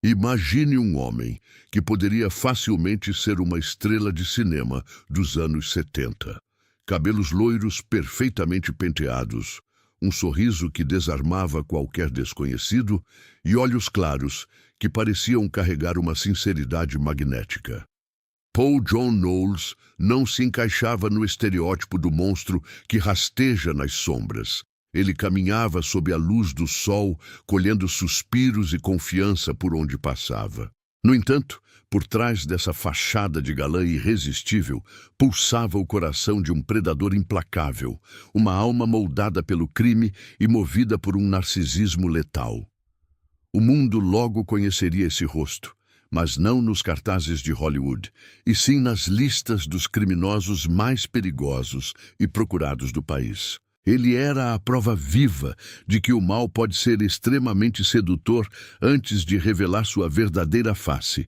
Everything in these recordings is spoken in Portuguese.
Imagine um homem que poderia facilmente ser uma estrela de cinema dos anos 70. Cabelos loiros perfeitamente penteados, um sorriso que desarmava qualquer desconhecido e olhos claros que pareciam carregar uma sinceridade magnética. Paul John Knowles não se encaixava no estereótipo do monstro que rasteja nas sombras. Ele caminhava sob a luz do sol, colhendo suspiros e confiança por onde passava. No entanto, por trás dessa fachada de galã irresistível, pulsava o coração de um predador implacável, uma alma moldada pelo crime e movida por um narcisismo letal. O mundo logo conheceria esse rosto, mas não nos cartazes de Hollywood, e sim nas listas dos criminosos mais perigosos e procurados do país. Ele era a prova viva de que o mal pode ser extremamente sedutor antes de revelar sua verdadeira face.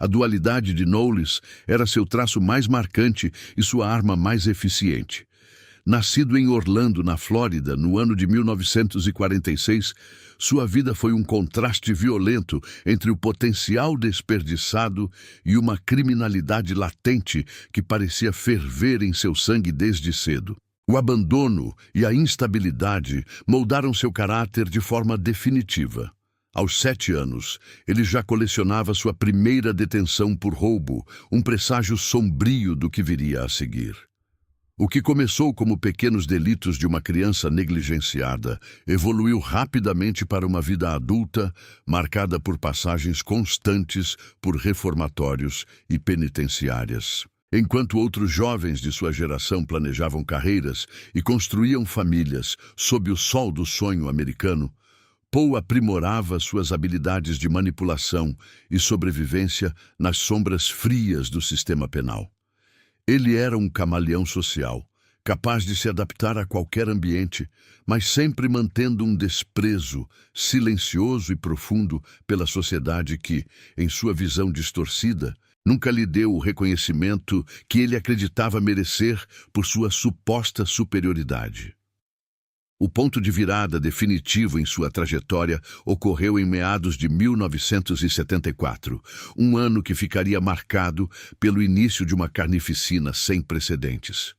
A dualidade de Knowles era seu traço mais marcante e sua arma mais eficiente. Nascido em Orlando, na Flórida, no ano de 1946, sua vida foi um contraste violento entre o potencial desperdiçado e uma criminalidade latente que parecia ferver em seu sangue desde cedo. O abandono e a instabilidade moldaram seu caráter de forma definitiva. Aos 7 anos, ele já colecionava sua primeira detenção por roubo, um presságio sombrio do que viria a seguir. O que começou como pequenos delitos de uma criança negligenciada evoluiu rapidamente para uma vida adulta, marcada por passagens constantes por reformatórios e penitenciárias. Enquanto outros jovens de sua geração planejavam carreiras e construíam famílias sob o sol do sonho americano, Paul aprimorava suas habilidades de manipulação e sobrevivência nas sombras frias do sistema penal. Ele era um camaleão social, capaz de se adaptar a qualquer ambiente, mas sempre mantendo um desprezo silencioso e profundo pela sociedade que, em sua visão distorcida, nunca lhe deu o reconhecimento que ele acreditava merecer por sua suposta superioridade. O ponto de virada definitivo em sua trajetória ocorreu em meados de 1974, um ano que ficaria marcado pelo início de uma carnificina sem precedentes.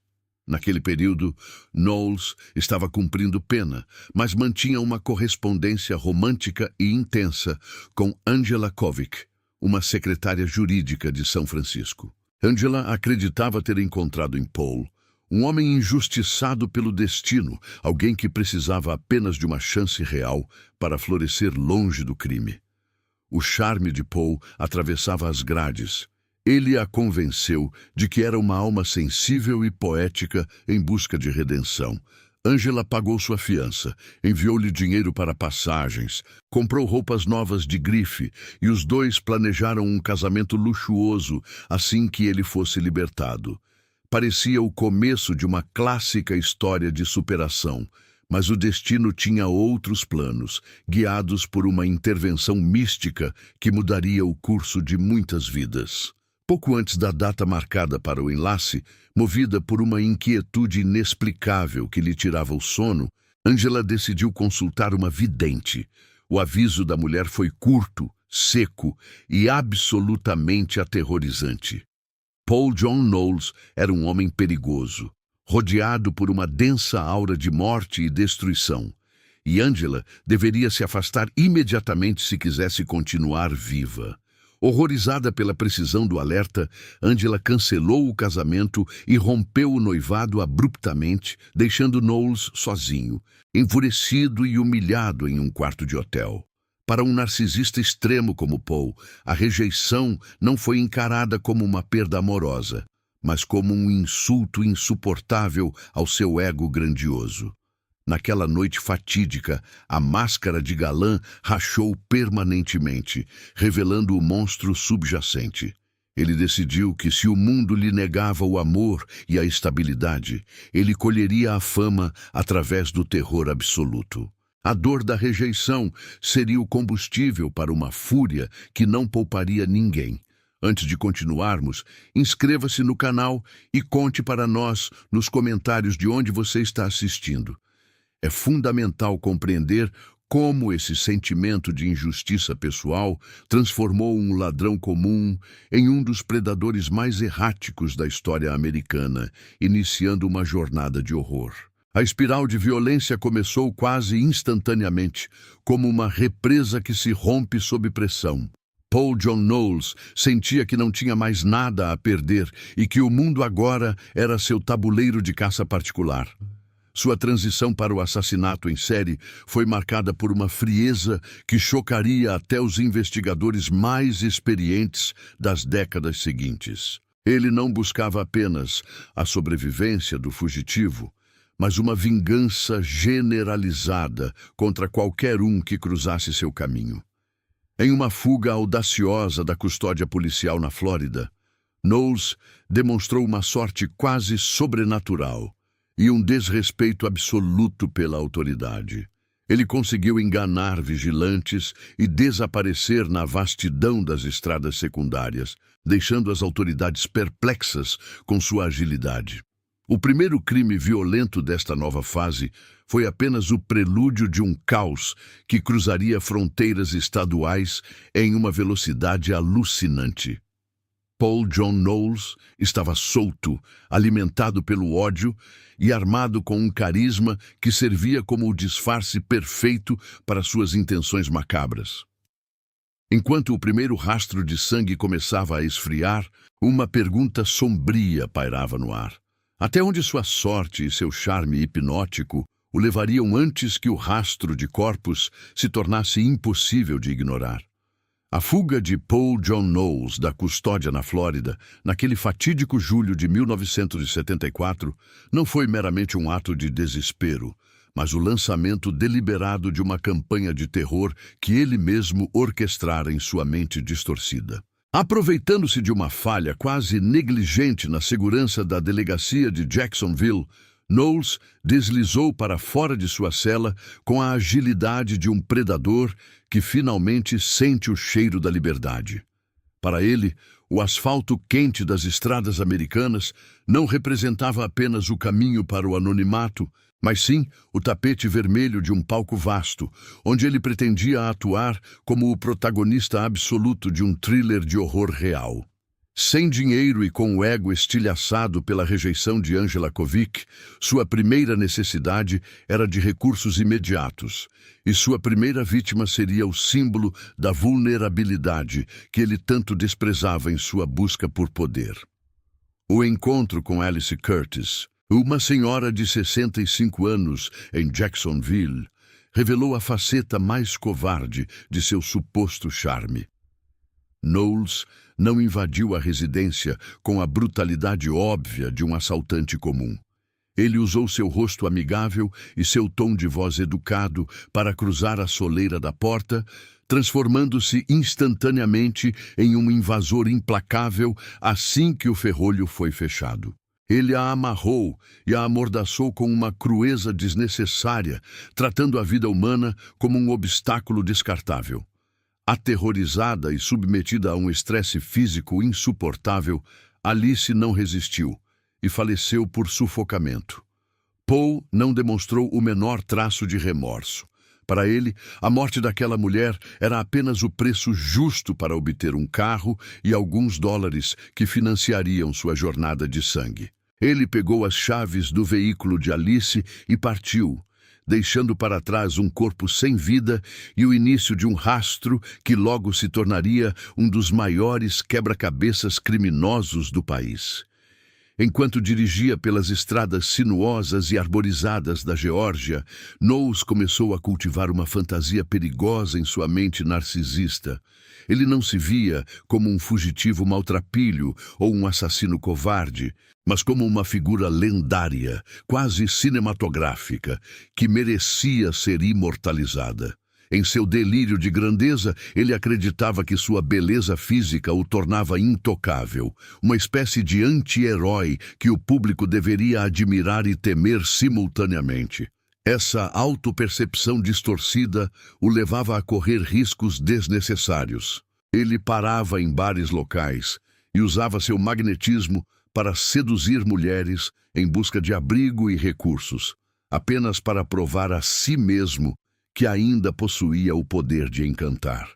Naquele período, Knowles estava cumprindo pena, mas mantinha uma correspondência romântica e intensa com Angela Kovic, uma secretária jurídica de São Francisco. Angela acreditava ter encontrado em Paul um homem injustiçado pelo destino, alguém que precisava apenas de uma chance real para florescer longe do crime. O charme de Paul atravessava as grades. Ele a convenceu de que era uma alma sensível e poética em busca de redenção. Angela pagou sua fiança, enviou-lhe dinheiro para passagens, comprou roupas novas de grife e os dois planejaram um casamento luxuoso assim que ele fosse libertado. Parecia o começo de uma clássica história de superação, mas o destino tinha outros planos, guiados por uma intervenção mística que mudaria o curso de muitas vidas. Pouco antes da data marcada para o enlace, movida por uma inquietude inexplicável que lhe tirava o sono, Angela decidiu consultar uma vidente. O aviso da mulher foi curto, seco e absolutamente aterrorizante. Paul John Knowles era um homem perigoso, rodeado por uma densa aura de morte e destruição, e Angela deveria se afastar imediatamente se quisesse continuar viva. Horrorizada pela precisão do alerta, Angela cancelou o casamento e rompeu o noivado abruptamente, deixando Knowles sozinho, enfurecido e humilhado em um quarto de hotel. Para um narcisista extremo como Paul, a rejeição não foi encarada como uma perda amorosa, mas como um insulto insuportável ao seu ego grandioso. Naquela noite fatídica, a máscara de galã rachou permanentemente, revelando o monstro subjacente. Ele decidiu que se o mundo lhe negava o amor e a estabilidade, ele colheria a fama através do terror absoluto. A dor da rejeição seria o combustível para uma fúria que não pouparia ninguém. Antes de continuarmos, inscreva-se no canal e conte para nós nos comentários de onde você está assistindo. É fundamental compreender Como esse sentimento de injustiça pessoal transformou um ladrão comum em um dos predadores mais erráticos da história americana, iniciando uma jornada de horror. A espiral de violência começou quase instantaneamente, como uma represa que se rompe sob pressão. Paul John Knowles sentia que não tinha mais nada a perder e que o mundo agora era seu tabuleiro de caça particular. Sua transição para o assassinato em série foi marcada por uma frieza que chocaria até os investigadores mais experientes das décadas seguintes. Ele não buscava apenas a sobrevivência do fugitivo, mas uma vingança generalizada contra qualquer um que cruzasse seu caminho. Em uma fuga audaciosa da custódia policial na Flórida, Knowles demonstrou uma sorte quase sobrenatural e um desrespeito absoluto pela autoridade. Ele conseguiu enganar vigilantes e desaparecer na vastidão das estradas secundárias, deixando as autoridades perplexas com sua agilidade. O primeiro crime violento desta nova fase foi apenas o prelúdio de um caos que cruzaria fronteiras estaduais em uma velocidade alucinante. Paul John Knowles estava solto, alimentado pelo ódio e armado com um carisma que servia como o disfarce perfeito para suas intenções macabras. Enquanto o primeiro rastro de sangue começava a esfriar, uma pergunta sombria pairava no ar. Até onde sua sorte e seu charme hipnótico o levariam antes que o rastro de corpos se tornasse impossível de ignorar? A fuga de Paul John Knowles da custódia na Flórida, naquele fatídico julho de 1974, não foi meramente um ato de desespero, mas o lançamento deliberado de uma campanha de terror que ele mesmo orquestrara em sua mente distorcida. Aproveitando-se de uma falha quase negligente na segurança da delegacia de Jacksonville, Knowles deslizou para fora de sua cela com a agilidade de um predador que finalmente sente o cheiro da liberdade. Para ele, o asfalto quente das estradas americanas não representava apenas o caminho para o anonimato, mas sim o tapete vermelho de um palco vasto, onde ele pretendia atuar como o protagonista absoluto de um thriller de horror real. Sem dinheiro e com o ego estilhaçado pela rejeição de Angela Kovic, sua primeira necessidade era de recursos imediatos, e sua primeira vítima seria o símbolo da vulnerabilidade que ele tanto desprezava em sua busca por poder. O encontro com Alice Curtis, uma senhora de 65 anos em Jacksonville, revelou a faceta mais covarde de seu suposto charme. Knowles não invadiu a residência com a brutalidade óbvia de um assaltante comum. Ele usou seu rosto amigável e seu tom de voz educado para cruzar a soleira da porta, transformando-se instantaneamente em um invasor implacável assim que o ferrolho foi fechado. Ele a amarrou e a amordaçou com uma crueza desnecessária, tratando a vida humana como um obstáculo descartável. Aterrorizada e submetida a um estresse físico insuportável, Alice não resistiu e faleceu por sufocamento. Paul não demonstrou o menor traço de remorso. Para ele, a morte daquela mulher era apenas o preço justo para obter um carro e alguns dólares que financiariam sua jornada de sangue. Ele pegou as chaves do veículo de Alice e partiu, deixando para trás um corpo sem vida e o início de um rastro que logo se tornaria um dos maiores quebra-cabeças criminosos do país. Enquanto dirigia pelas estradas sinuosas e arborizadas da Geórgia, Knowles começou a cultivar uma fantasia perigosa em sua mente narcisista. Ele não se via como um fugitivo maltrapilho ou um assassino covarde, mas como uma figura lendária, quase cinematográfica, que merecia ser imortalizada. Em seu delírio de grandeza, ele acreditava que sua beleza física o tornava intocável, uma espécie de anti-herói que o público deveria admirar e temer simultaneamente. Essa autopercepção distorcida o levava a correr riscos desnecessários. Ele parava em bares locais e usava seu magnetismo para seduzir mulheres em busca de abrigo e recursos, apenas para provar a si mesmo que ainda possuía o poder de encantar.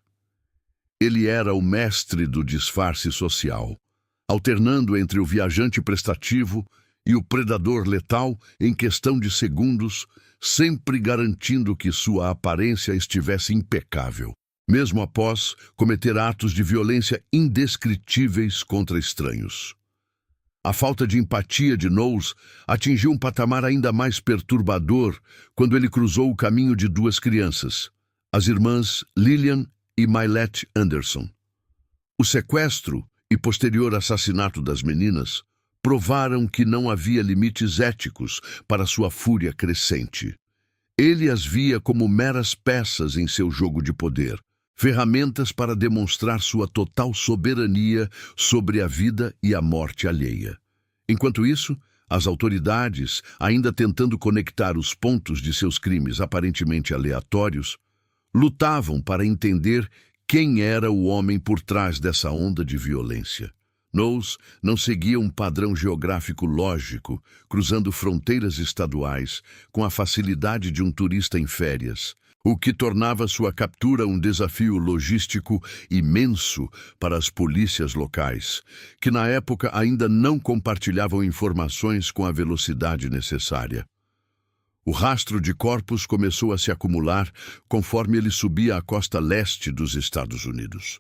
Ele era o mestre do disfarce social, alternando entre o viajante prestativo e o predador letal em questão de segundos, sempre garantindo que sua aparência estivesse impecável, mesmo após cometer atos de violência indescritíveis contra estranhos. A falta de empatia de Knowles atingiu um patamar ainda mais perturbador quando ele cruzou o caminho de duas crianças, as irmãs Lillian e Mylette Anderson. O sequestro e posterior assassinato das meninas provaram que não havia limites éticos para sua fúria crescente. Ele as via como meras peças em seu jogo de poder, ferramentas para demonstrar sua total soberania sobre a vida e a morte alheia. Enquanto isso, as autoridades, ainda tentando conectar os pontos de seus crimes aparentemente aleatórios, lutavam para entender quem era o homem por trás dessa onda de violência. Knowles não seguia um padrão geográfico lógico, cruzando fronteiras estaduais com a facilidade de um turista em férias, o que tornava sua captura um desafio logístico imenso para as polícias locais, que na época ainda não compartilhavam informações com a velocidade necessária. O rastro de corpos começou a se acumular conforme ele subia a costa leste dos Estados Unidos.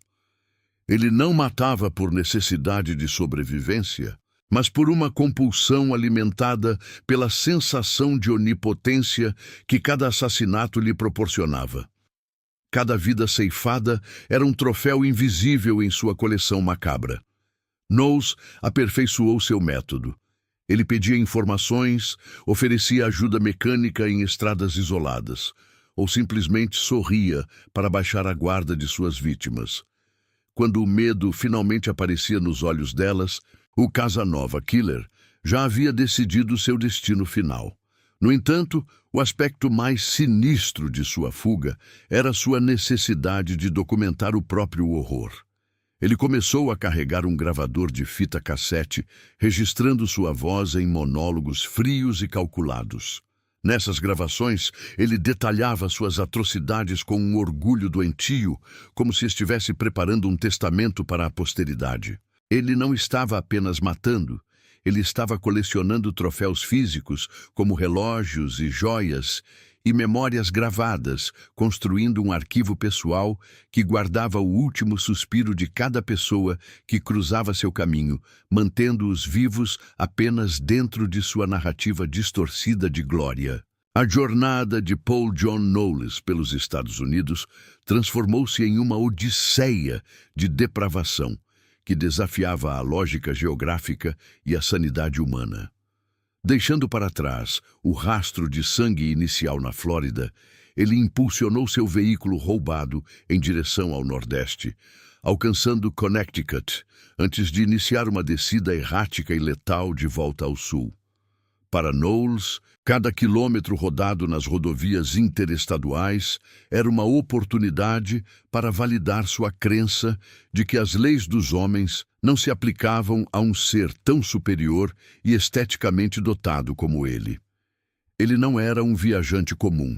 Ele não matava por necessidade de sobrevivência, mas por uma compulsão alimentada pela sensação de onipotência que cada assassinato lhe proporcionava. Cada vida ceifada era um troféu invisível em sua coleção macabra. Knowles aperfeiçoou seu método. Ele pedia informações, oferecia ajuda mecânica em estradas isoladas, ou simplesmente sorria para baixar a guarda de suas vítimas. Quando o medo finalmente aparecia nos olhos delas, o Casanova Killer já havia decidido seu destino final. No entanto, o aspecto mais sinistro de sua fuga era sua necessidade de documentar o próprio horror. Ele começou a carregar um gravador de fita cassete, registrando sua voz em monólogos frios e calculados. Nessas gravações, ele detalhava suas atrocidades com um orgulho doentio, como se estivesse preparando um testamento para a posteridade. Ele não estava apenas matando, ele estava colecionando troféus físicos, como relógios e joias, e memórias gravadas, construindo um arquivo pessoal que guardava o último suspiro de cada pessoa que cruzava seu caminho, mantendo-os vivos apenas dentro de sua narrativa distorcida de glória. A jornada de Paul John Knowles pelos Estados Unidos transformou-se em uma odisseia de depravação que desafiava a lógica geográfica e a sanidade humana. Deixando para trás o rastro de sangue inicial na Flórida, ele impulsionou seu veículo roubado em direção ao Nordeste, alcançando Connecticut, antes de iniciar uma descida errática e letal de volta ao Sul. Para Knowles, cada quilômetro rodado nas rodovias interestaduais era uma oportunidade para validar sua crença de que as leis dos homens não se aplicavam a um ser tão superior e esteticamente dotado como ele. Ele não era um viajante comum.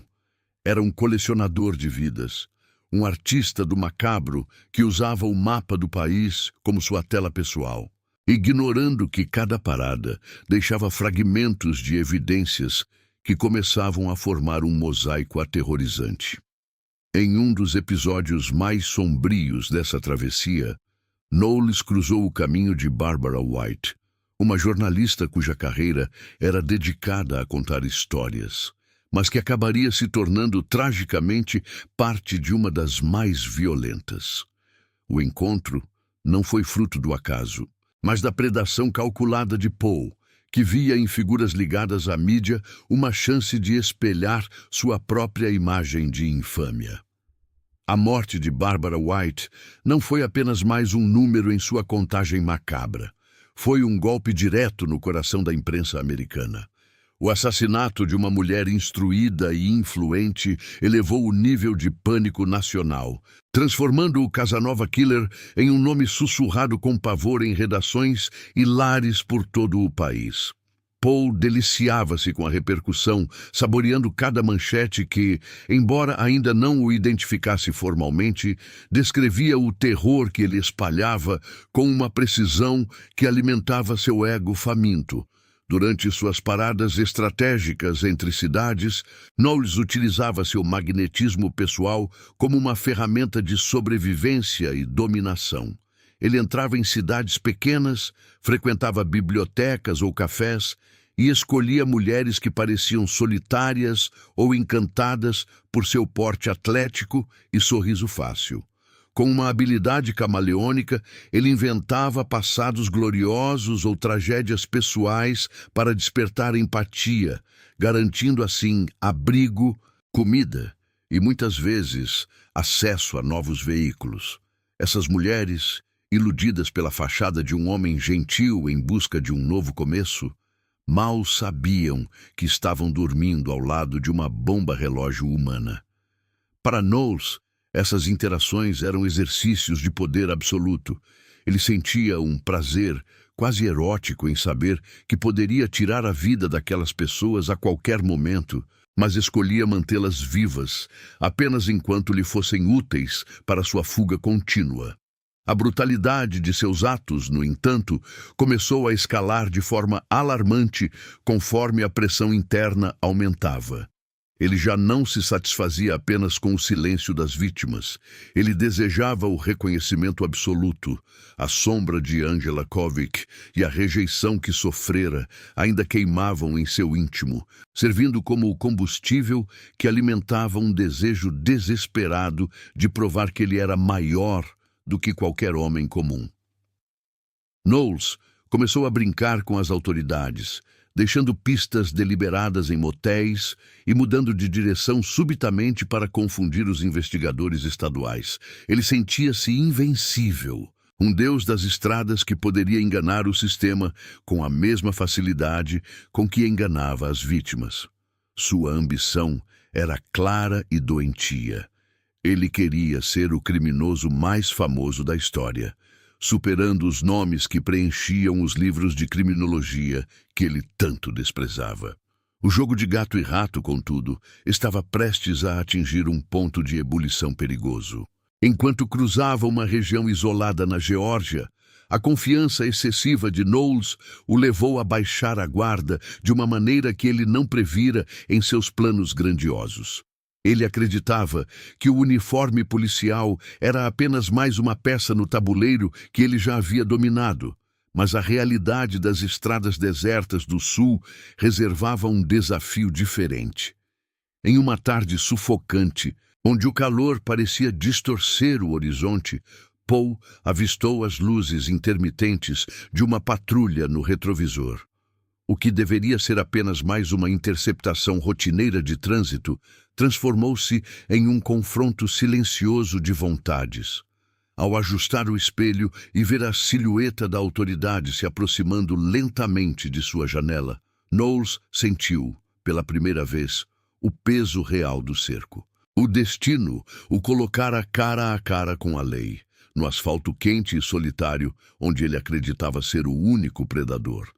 Era um colecionador de vidas, um artista do macabro que usava o mapa do país como sua tela pessoal, ignorando que cada parada deixava fragmentos de evidências que começavam a formar um mosaico aterrorizante. Em um dos episódios mais sombrios dessa travessia, Knowles cruzou o caminho de Barbara White, uma jornalista cuja carreira era dedicada a contar histórias, mas que acabaria se tornando tragicamente parte de uma das mais violentas. O encontro não foi fruto do acaso, mas da predação calculada de Paul, que via em figuras ligadas à mídia uma chance de espelhar sua própria imagem de infâmia. A morte de Barbara White não foi apenas mais um número em sua contagem macabra. Foi um golpe direto no coração da imprensa americana. O assassinato de uma mulher instruída e influente elevou o nível de pânico nacional, transformando o Casanova Killer em um nome sussurrado com pavor em redações e lares por todo o país. Paul deliciava-se com a repercussão, saboreando cada manchete que, embora ainda não o identificasse formalmente, descrevia o terror que ele espalhava com uma precisão que alimentava seu ego faminto. Durante suas paradas estratégicas entre cidades, Knowles utilizava seu magnetismo pessoal como uma ferramenta de sobrevivência e dominação. Ele entrava em cidades pequenas, frequentava bibliotecas ou cafés e escolhia mulheres que pareciam solitárias ou encantadas por seu porte atlético e sorriso fácil. Com uma habilidade camaleônica, ele inventava passados gloriosos ou tragédias pessoais para despertar empatia, garantindo assim abrigo, comida e, muitas vezes, acesso a novos veículos. Essas mulheres, iludidas pela fachada de um homem gentil em busca de um novo começo, mal sabiam que estavam dormindo ao lado de uma bomba-relógio humana. Para Knowles, essas interações eram exercícios de poder absoluto. Ele sentia um prazer quase erótico em saber que poderia tirar a vida daquelas pessoas a qualquer momento, mas escolhia mantê-las vivas apenas enquanto lhe fossem úteis para sua fuga contínua. A brutalidade de seus atos, no entanto, começou a escalar de forma alarmante conforme a pressão interna aumentava. Ele já não se satisfazia apenas com o silêncio das vítimas. Ele desejava o reconhecimento absoluto. A sombra de Angela Kovic e a rejeição que sofrera ainda queimavam em seu íntimo, servindo como o combustível que alimentava um desejo desesperado de provar que ele era maior do que qualquer homem comum. Knowles começou a brincar com as autoridades, deixando pistas deliberadas em motéis e mudando de direção subitamente para confundir os investigadores estaduais. Ele sentia-se invencível, um deus das estradas que poderia enganar o sistema com a mesma facilidade com que enganava as vítimas. Sua ambição era clara e doentia. Ele queria ser o criminoso mais famoso da história, superando os nomes que preenchiam os livros de criminologia que ele tanto desprezava. O jogo de gato e rato, contudo, estava prestes a atingir um ponto de ebulição perigoso. Enquanto cruzava uma região isolada na Geórgia, a confiança excessiva de Knowles o levou a baixar a guarda de uma maneira que ele não previra em seus planos grandiosos. Ele acreditava que o uniforme policial era apenas mais uma peça no tabuleiro que ele já havia dominado, mas a realidade das estradas desertas do sul reservava um desafio diferente. Em uma tarde sufocante, onde o calor parecia distorcer o horizonte, Paul avistou as luzes intermitentes de uma patrulha no retrovisor. O que deveria ser apenas mais uma interceptação rotineira de trânsito transformou-se em um confronto silencioso de vontades. Ao ajustar o espelho e ver a silhueta da autoridade se aproximando lentamente de sua janela, Knowles sentiu, pela primeira vez, o peso real do cerco. O destino o colocara cara a cara com a lei, no asfalto quente e solitário, onde ele acreditava ser o único predador.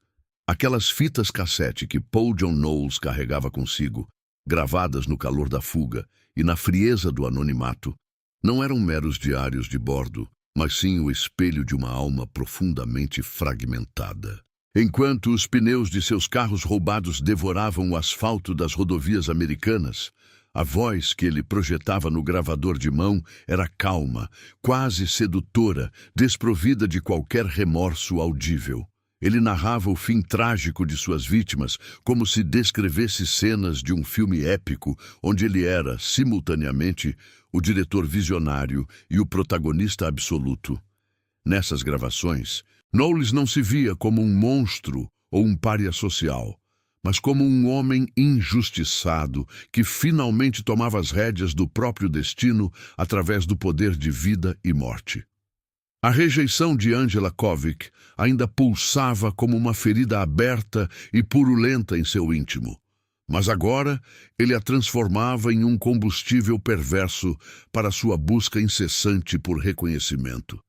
Aquelas fitas cassete que Paul John Knowles carregava consigo, gravadas no calor da fuga e na frieza do anonimato, não eram meros diários de bordo, mas sim o espelho de uma alma profundamente fragmentada. Enquanto os pneus de seus carros roubados devoravam o asfalto das rodovias americanas, a voz que ele projetava no gravador de mão era calma, quase sedutora, desprovida de qualquer remorso audível. Ele narrava o fim trágico de suas vítimas como se descrevesse cenas de um filme épico onde ele era, simultaneamente, o diretor visionário e o protagonista absoluto. Nessas gravações, Knowles não se via como um monstro ou um pária social, mas como um homem injustiçado que finalmente tomava as rédeas do próprio destino através do poder de vida e morte. A rejeição de Angela Kovic ainda pulsava como uma ferida aberta e purulenta em seu íntimo. Mas agora ele a transformava em um combustível perverso para sua busca incessante por reconhecimento.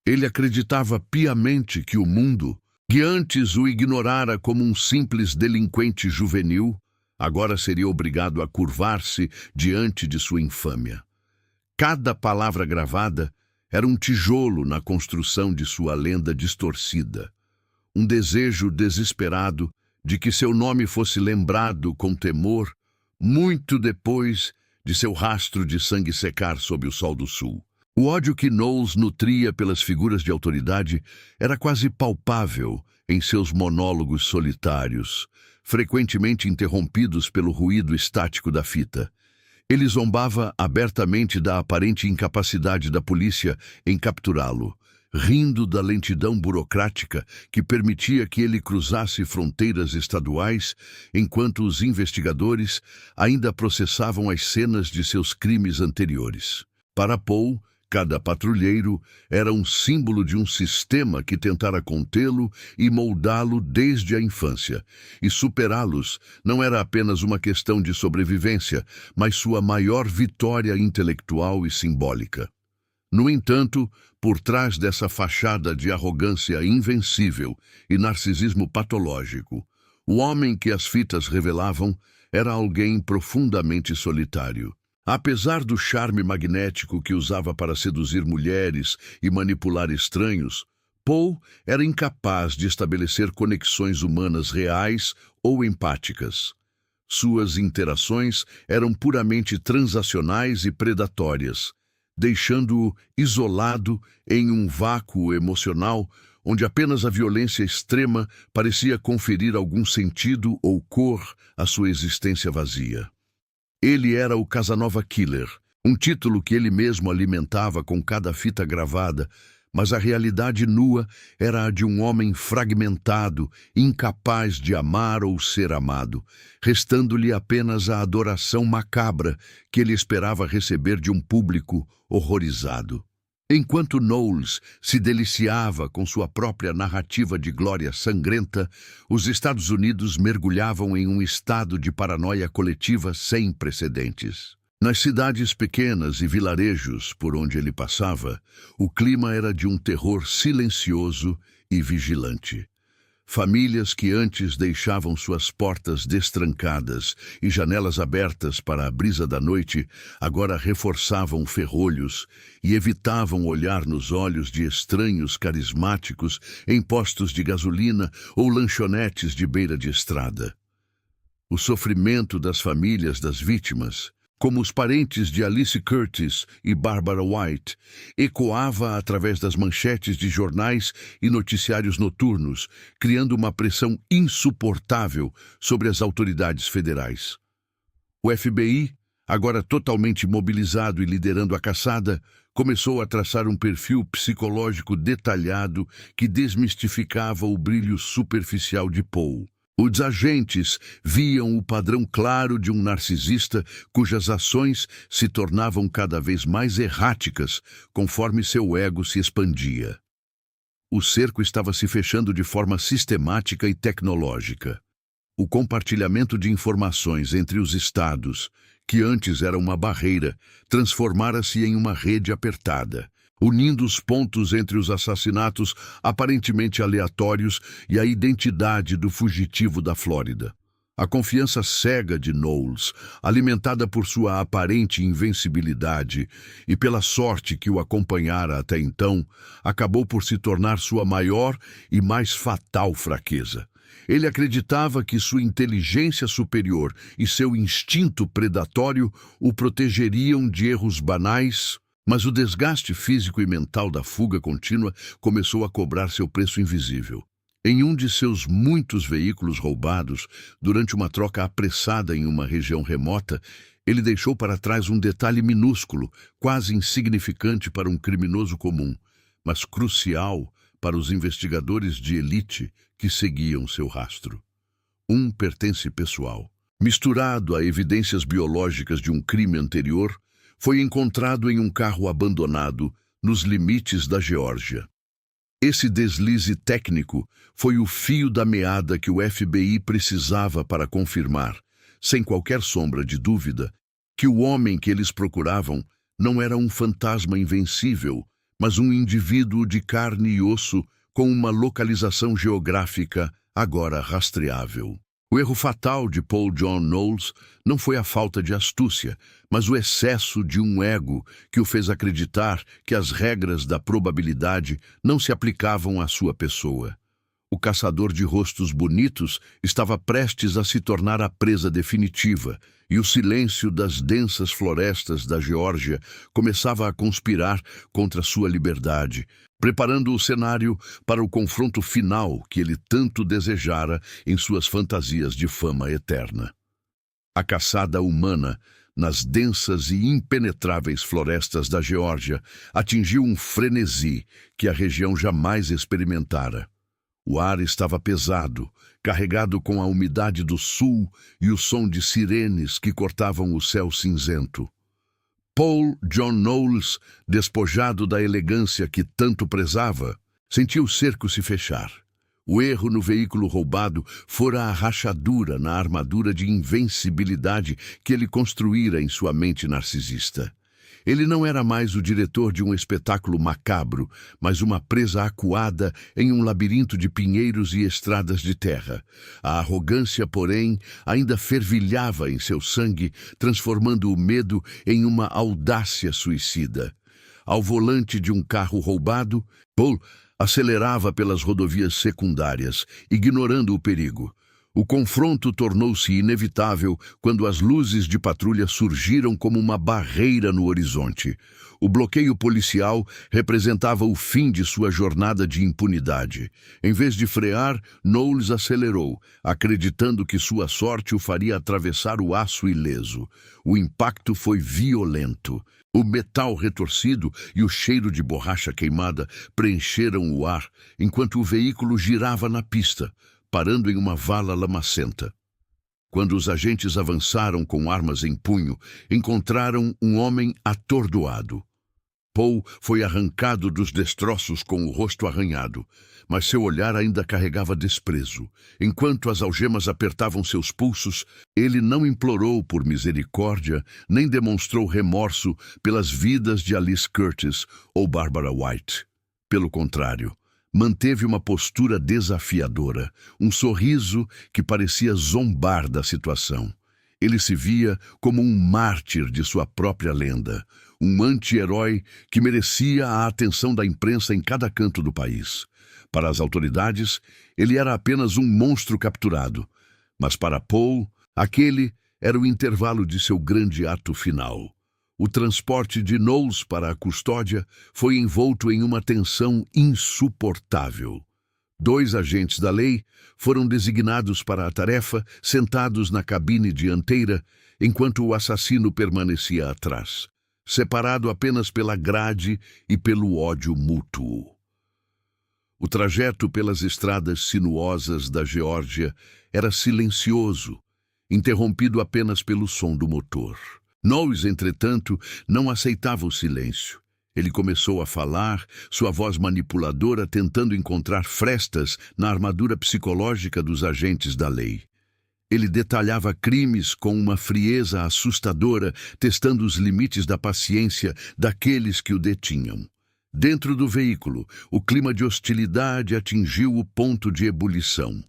Ele acreditava piamente que o mundo, Que antes o ignorara como um simples delinquente juvenil, agora seria obrigado a curvar-se diante de sua infâmia. Cada palavra gravada era um tijolo na construção de sua lenda distorcida, um desejo desesperado de que seu nome fosse lembrado com temor muito depois de seu rastro de sangue secar sob o sol do sul. O ódio que Knowles nutria pelas figuras de autoridade era quase palpável em seus monólogos solitários, frequentemente interrompidos pelo ruído estático da fita. Ele zombava abertamente da aparente incapacidade da polícia em capturá-lo, rindo da lentidão burocrática que permitia que ele cruzasse fronteiras estaduais enquanto os investigadores ainda processavam as cenas de seus crimes anteriores. Para Poe, cada patrulheiro era um símbolo de um sistema que tentara contê-lo e moldá-lo desde a infância, e superá-los não era apenas uma questão de sobrevivência, mas sua maior vitória intelectual e simbólica. No entanto, por trás dessa fachada de arrogância invencível e narcisismo patológico, o homem que as fitas revelavam era alguém profundamente solitário. Apesar do charme magnético que usava para seduzir mulheres e manipular estranhos, Poe era incapaz de estabelecer conexões humanas reais ou empáticas. Suas interações eram puramente transacionais e predatórias, deixando-o isolado em um vácuo emocional onde apenas a violência extrema parecia conferir algum sentido ou cor à sua existência vazia. Ele era o Casanova Killer, um título que ele mesmo alimentava com cada fita gravada, mas a realidade nua era a de um homem fragmentado, incapaz de amar ou ser amado, restando-lhe apenas a adoração macabra que ele esperava receber de um público horrorizado. Enquanto Knowles se deliciava com sua própria narrativa de glória sangrenta, os Estados Unidos mergulhavam em um estado de paranoia coletiva sem precedentes. Nas cidades pequenas e vilarejos por onde ele passava, o clima era de um terror silencioso e vigilante. Famílias que antes deixavam suas portas destrancadas e janelas abertas para a brisa da noite, agora reforçavam ferrolhos e evitavam olhar nos olhos de estranhos carismáticos em postos de gasolina ou lanchonetes de beira de estrada. O sofrimento das famílias das vítimas, como os parentes de Alice Curtis e Barbara White, ecoava através das manchetes de jornais e noticiários noturnos, criando uma pressão insuportável sobre as autoridades federais. O FBI, agora totalmente mobilizado e liderando a caçada, começou a traçar um perfil psicológico detalhado que desmistificava o brilho superficial de Poe. Os agentes viam o padrão claro de um narcisista cujas ações se tornavam cada vez mais erráticas conforme seu ego se expandia. O cerco estava se fechando de forma sistemática e tecnológica. O compartilhamento de informações entre os estados, que antes era uma barreira, transformara-se em uma rede apertada, unindo os pontos entre os assassinatos aparentemente aleatórios e a identidade do fugitivo da Flórida. A confiança cega de Knowles, alimentada por sua aparente invencibilidade e pela sorte que o acompanhara até então, acabou por se tornar sua maior e mais fatal fraqueza. Ele acreditava que sua inteligência superior e seu instinto predatório o protegeriam de erros banais, mas o desgaste físico e mental da fuga contínua começou a cobrar seu preço invisível. Em um de seus muitos veículos roubados, durante uma troca apressada em uma região remota, ele deixou para trás um detalhe minúsculo, quase insignificante para um criminoso comum, mas crucial para os investigadores de elite que seguiam seu rastro. Um pertence pessoal. Misturado a evidências biológicas de um crime anterior, foi encontrado em um carro abandonado nos limites da Geórgia. Esse deslize técnico foi o fio da meada que o FBI precisava para confirmar, sem qualquer sombra de dúvida, que o homem que eles procuravam não era um fantasma invencível, mas um indivíduo de carne e osso com uma localização geográfica agora rastreável. O erro fatal de Paul John Knowles não foi a falta de astúcia, mas o excesso de um ego que o fez acreditar que as regras da probabilidade não se aplicavam à sua pessoa. O caçador de rostos bonitos estava prestes a se tornar a presa definitiva, e o silêncio das densas florestas da Geórgia começava a conspirar contra sua liberdade, preparando o cenário para o confronto final que ele tanto desejara em suas fantasias de fama eterna. A caçada humana, nas densas e impenetráveis florestas da Geórgia, atingiu um frenesi que a região jamais experimentara. O ar estava pesado, carregado com a umidade do sul e o som de sirenes que cortavam o céu cinzento. Paul John Knowles, despojado da elegância que tanto prezava, sentiu o cerco se fechar. O erro no veículo roubado fora a rachadura na armadura de invencibilidade que ele construíra em sua mente narcisista. Ele não era mais o diretor de um espetáculo macabro, mas uma presa acuada em um labirinto de pinheiros e estradas de terra. A arrogância, porém, ainda fervilhava em seu sangue, transformando o medo em uma audácia suicida. Ao volante de um carro roubado, Paul acelerava pelas rodovias secundárias, ignorando o perigo. O confronto tornou-se inevitável quando as luzes de patrulha surgiram como uma barreira no horizonte. O bloqueio policial representava o fim de sua jornada de impunidade. Em vez de frear, Knowles acelerou, acreditando que sua sorte o faria atravessar o aço ileso. O impacto foi violento. O metal retorcido e o cheiro de borracha queimada preencheram o ar enquanto o veículo girava na pista, parando em uma vala lamacenta. Quando os agentes avançaram com armas em punho, encontraram um homem atordoado. Paul foi arrancado dos destroços com o rosto arranhado, mas seu olhar ainda carregava desprezo. Enquanto as algemas apertavam seus pulsos, ele não implorou por misericórdia, nem demonstrou remorso pelas vidas de Alice Curtis ou Barbara White. Pelo contrário, manteve uma postura desafiadora, um sorriso que parecia zombar da situação. Ele se via como um mártir de sua própria lenda, um anti-herói que merecia a atenção da imprensa em cada canto do país. Para as autoridades, ele era apenas um monstro capturado, mas para Paul, aquele era o intervalo de seu grande ato final. O transporte de Knowles para a custódia foi envolto em uma tensão insuportável. 2 agentes da lei foram designados para a tarefa, sentados na cabine dianteira, enquanto o assassino permanecia atrás, separado apenas pela grade e pelo ódio mútuo. O trajeto pelas estradas sinuosas da Geórgia era silencioso, interrompido apenas pelo som do motor. Knowles, entretanto, não aceitava o silêncio. Ele começou a falar, sua voz manipuladora tentando encontrar frestas na armadura psicológica dos agentes da lei. Ele detalhava crimes com uma frieza assustadora, testando os limites da paciência daqueles que o detinham. Dentro do veículo, o clima de hostilidade atingiu o ponto de ebulição.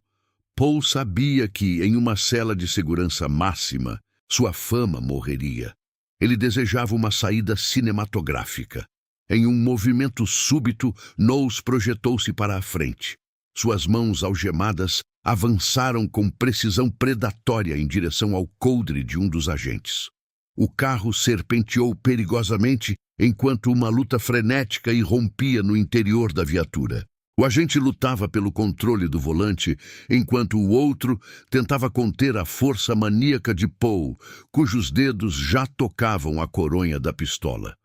Paul sabia que, em uma cela de segurança máxima, sua fama morreria. Ele desejava uma saída cinematográfica. Em um movimento súbito, Knowles projetou-se para a frente. Suas mãos algemadas avançaram com precisão predatória em direção ao coldre de um dos agentes. O carro serpenteou perigosamente enquanto uma luta frenética irrompia no interior da viatura. O agente lutava pelo controle do volante, enquanto o outro tentava conter a força maníaca de Paul, cujos dedos já tocavam a coronha da pistola.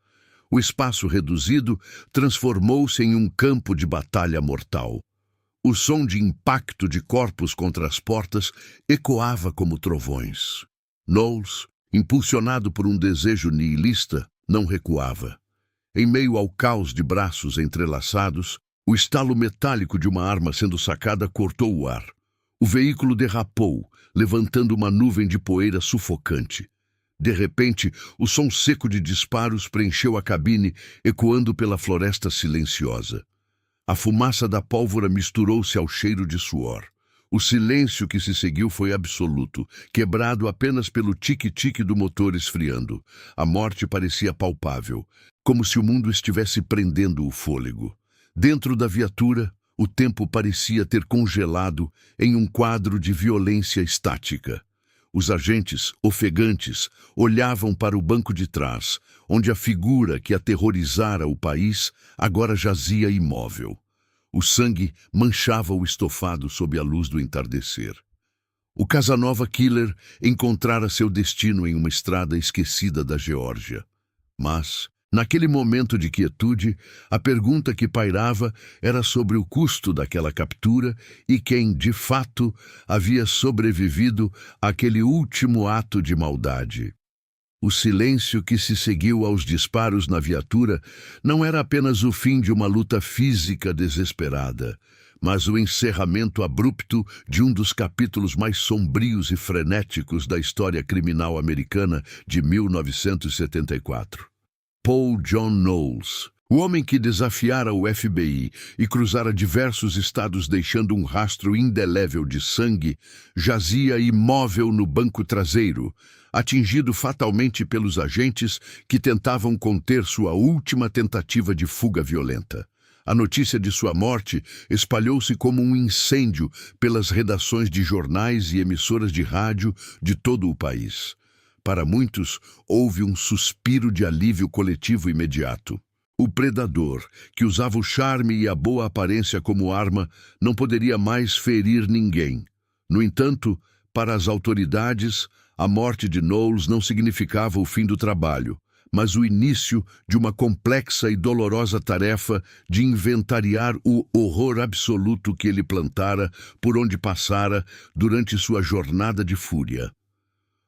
O espaço reduzido transformou-se em um campo de batalha mortal. O som de impacto de corpos contra as portas ecoava como trovões. Knowles, impulsionado por um desejo nihilista, não recuava. Em meio ao caos de braços entrelaçados, o estalo metálico de uma arma sendo sacada cortou o ar. O veículo derrapou, levantando uma nuvem de poeira sufocante. De repente, o som seco de disparos preencheu a cabine, ecoando pela floresta silenciosa. A fumaça da pólvora misturou-se ao cheiro de suor. O silêncio que se seguiu foi absoluto, quebrado apenas pelo tique-tique do motor esfriando. A morte parecia palpável, como se o mundo estivesse prendendo o fôlego. Dentro da viatura, o tempo parecia ter congelado em um quadro de violência estática. Os agentes, ofegantes, olhavam para o banco de trás, onde a figura que aterrorizara o país agora jazia imóvel. O sangue manchava o estofado sob a luz do entardecer. O Casanova Killer encontrara seu destino em uma estrada esquecida da Geórgia. Mas, naquele momento de quietude, a pergunta que pairava era sobre o custo daquela captura e quem, de fato, havia sobrevivido àquele último ato de maldade. O silêncio que se seguiu aos disparos na viatura não era apenas o fim de uma luta física desesperada, mas o encerramento abrupto de um dos capítulos mais sombrios e frenéticos da história criminal americana de 1974. Paul John Knowles, o homem que desafiara o FBI e cruzara diversos estados deixando um rastro indelével de sangue, jazia imóvel no banco traseiro, atingido fatalmente pelos agentes que tentavam conter sua última tentativa de fuga violenta. A notícia de sua morte espalhou-se como um incêndio pelas redações de jornais e emissoras de rádio de todo o país. Para muitos, houve um suspiro de alívio coletivo imediato. O predador, que usava o charme e a boa aparência como arma, não poderia mais ferir ninguém. No entanto, para as autoridades, a morte de Knowles não significava o fim do trabalho, mas o início de uma complexa e dolorosa tarefa de inventariar o horror absoluto que ele plantara por onde passara durante sua jornada de fúria.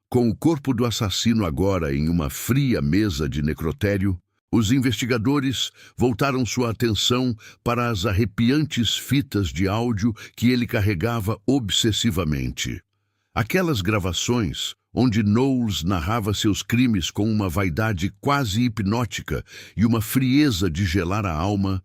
Com o corpo do assassino agora em uma fria mesa de necrotério, os investigadores voltaram sua atenção para as arrepiantes fitas de áudio que ele carregava obsessivamente. Aquelas gravações, onde Knowles narrava seus crimes com uma vaidade quase hipnótica e uma frieza de gelar a alma,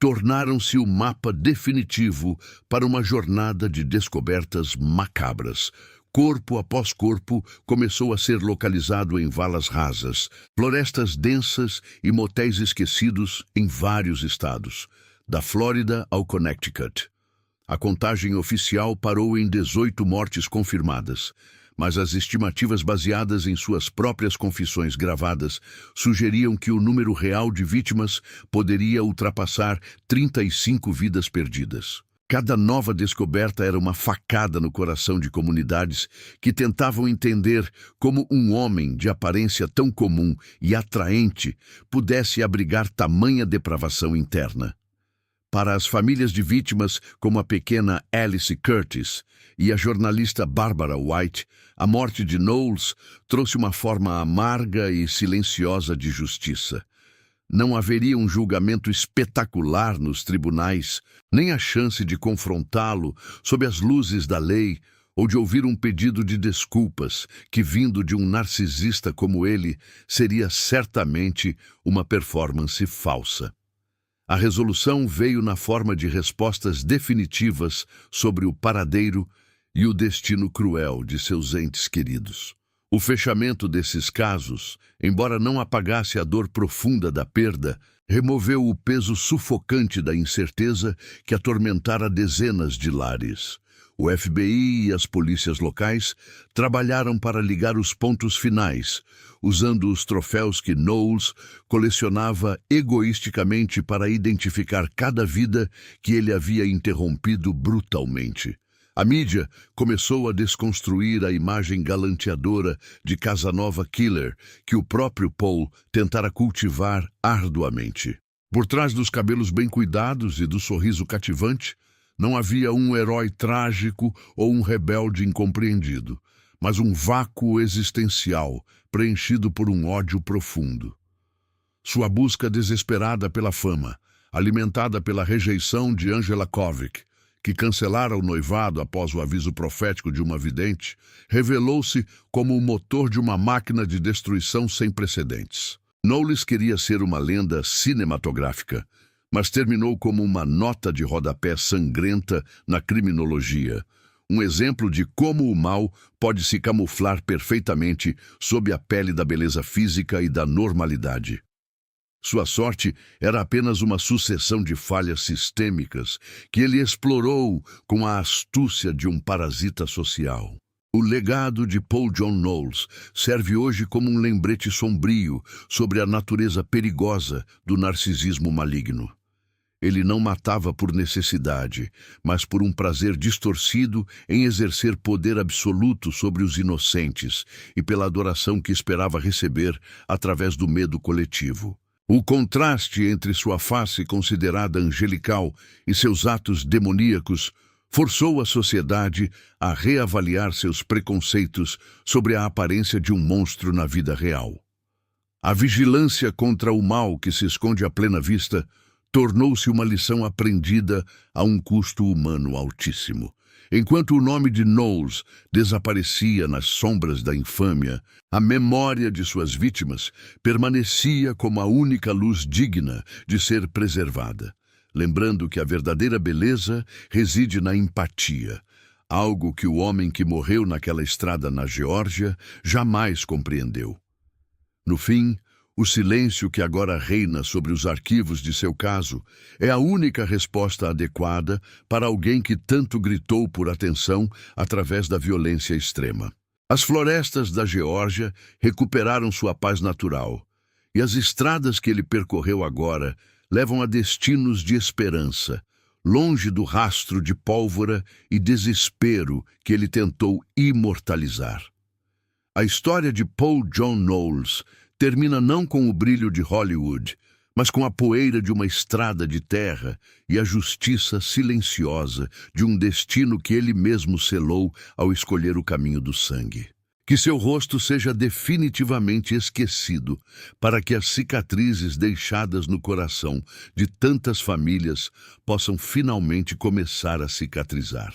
tornaram-se o mapa definitivo para uma jornada de descobertas macabras. Corpo após corpo começou a ser localizado em valas rasas, florestas densas e motéis esquecidos em vários estados, da Flórida ao Connecticut. A contagem oficial parou em 18 mortes confirmadas, mas as estimativas baseadas em suas próprias confissões gravadas sugeriam que o número real de vítimas poderia ultrapassar 35 vidas perdidas. Cada nova descoberta era uma facada no coração de comunidades que tentavam entender como um homem de aparência tão comum e atraente pudesse abrigar tamanha depravação interna. Para as famílias de vítimas, como a pequena Alice Curtis e a jornalista Barbara White, a morte de Knowles trouxe uma forma amarga e silenciosa de justiça. Não haveria um julgamento espetacular nos tribunais, nem a chance de confrontá-lo sob as luzes da lei ou de ouvir um pedido de desculpas que, vindo de um narcisista como ele, seria certamente uma performance falsa. A resolução veio na forma de respostas definitivas sobre o paradeiro e o destino cruel de seus entes queridos. O fechamento desses casos, embora não apagasse a dor profunda da perda, removeu o peso sufocante da incerteza que atormentara dezenas de lares. O FBI e as polícias locais trabalharam para ligar os pontos finais, usando os troféus que Knowles colecionava egoisticamente para identificar cada vida que ele havia interrompido brutalmente. A mídia começou a desconstruir a imagem galanteadora de Casanova Killer que o próprio Paul tentara cultivar arduamente. Por trás dos cabelos bem cuidados e do sorriso cativante, não havia um herói trágico ou um rebelde incompreendido, mas um vácuo existencial preenchido por um ódio profundo. Sua busca desesperada pela fama, alimentada pela rejeição de Angela Kovic, que cancelara o noivado após o aviso profético de uma vidente, revelou-se como o motor de uma máquina de destruição sem precedentes. Knowles queria ser uma lenda cinematográfica, mas terminou como uma nota de rodapé sangrenta na criminologia. Um exemplo de como o mal pode se camuflar perfeitamente sob a pele da beleza física e da normalidade. Sua sorte era apenas uma sucessão de falhas sistêmicas que ele explorou com a astúcia de um parasita social. O legado de Paul John Knowles serve hoje como um lembrete sombrio sobre a natureza perigosa do narcisismo maligno. Ele não matava por necessidade, mas por um prazer distorcido em exercer poder absoluto sobre os inocentes e pela adoração que esperava receber através do medo coletivo. O contraste entre sua face considerada angelical e seus atos demoníacos forçou a sociedade a reavaliar seus preconceitos sobre a aparência de um monstro na vida real. A vigilância contra o mal que se esconde à plena vista tornou-se uma lição aprendida a um custo humano altíssimo. Enquanto o nome de Knowles desaparecia nas sombras da infâmia, a memória de suas vítimas permanecia como a única luz digna de ser preservada, lembrando que a verdadeira beleza reside na empatia, algo que o homem que morreu naquela estrada na Geórgia jamais compreendeu. No fim, o silêncio que agora reina sobre os arquivos de seu caso é a única resposta adequada para alguém que tanto gritou por atenção através da violência extrema. As florestas da Geórgia recuperaram sua paz natural, e as estradas que ele percorreu agora levam a destinos de esperança, longe do rastro de pólvora e desespero que ele tentou imortalizar. A história de Paul John Knowles termina não com o brilho de Hollywood, mas com a poeira de uma estrada de terra e a justiça silenciosa de um destino que ele mesmo selou ao escolher o caminho do sangue. Que seu rosto seja definitivamente esquecido, para que as cicatrizes deixadas no coração de tantas famílias possam finalmente começar a cicatrizar.